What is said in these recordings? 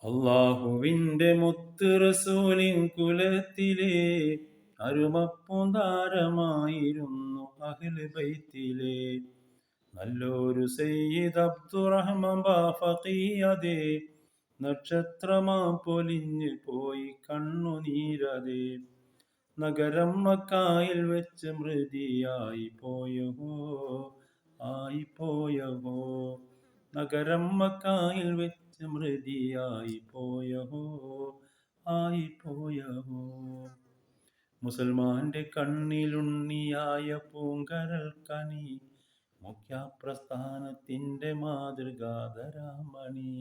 അള്ളാഹുവിന്റെ മുത്ത് റസൂലിൻ കുലത്തിലെ അരുമപ്പൂന്താരമായിരുന്നു അഹ്ല് ബൈത്തിലെ നല്ലൊരു സയ്യിദ് അബ്ദുറഹ്മാൻ ബാഫഖിയതേ നക്ഷത്രമാ പൊലിഞ്ഞു പോയി കണ്ണുനീരതേ നഗരം മക്കായിൽ വെച്ച് മൃതിയായി പോയഹോ ആയിപ്പോയഹോ നഗരം മക്കായിൽ വെച്ച് മൃതിയായി പോയഹോ ആയിപ്പോയഹോ മുസൽമാന്റെ കണ്ണിലുണ്ണിയായ പൂങ്കരൽ കനി മുഖ്യപ്രസ്ഥാനത്തിന്റെ മാതൃകാധരാമണി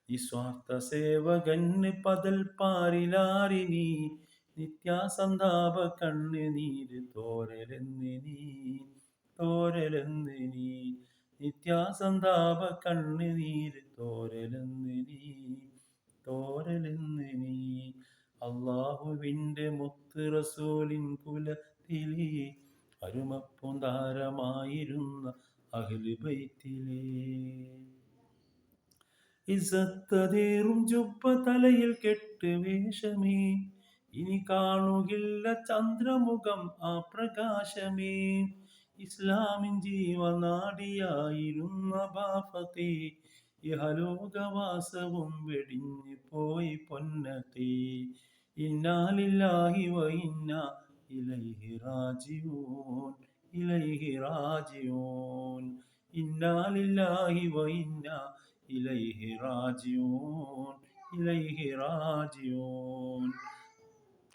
നിസ്വാർത്ഥ സേവകന് പതൽ പാരിലാരിനി നിത്യാസന്താപ കണ്ണുനീര് തോരലെന്നിനി നിത്യാസന്താപ കണ്ണുനീര് തോരലെന്നിനി അള്ളാഹുവിന്റെ മുത്ത് റസൂലിൻ കുലത്തിലെ അരുമപ്പൂന്താരമായിരുന്ന അഹ്ല് ബൈത്തിലെ ഇസത്തതേറും ജുബ്ബ തലയിൽ കെട്ട് വേഷമേ ഇനി കാണുകില്ല ചന്ദ്രമുഖം ആ പ്രകാശമേ ഇസ്ലാമിൻ ജീവനാടിയായിരുന്ന ബാഫഖി ഇഹലോകവാസവും വെടിഞ്ഞു പോയി പൊന്നഖി ഇന്നാലില്ലാഹി വ ഇന്നാ ഇലൈഹി റാജിഊൻ ഇന്നാലില്ലാഹി വ ഇന്നാ ഇലൈഹി റാജിഊൻ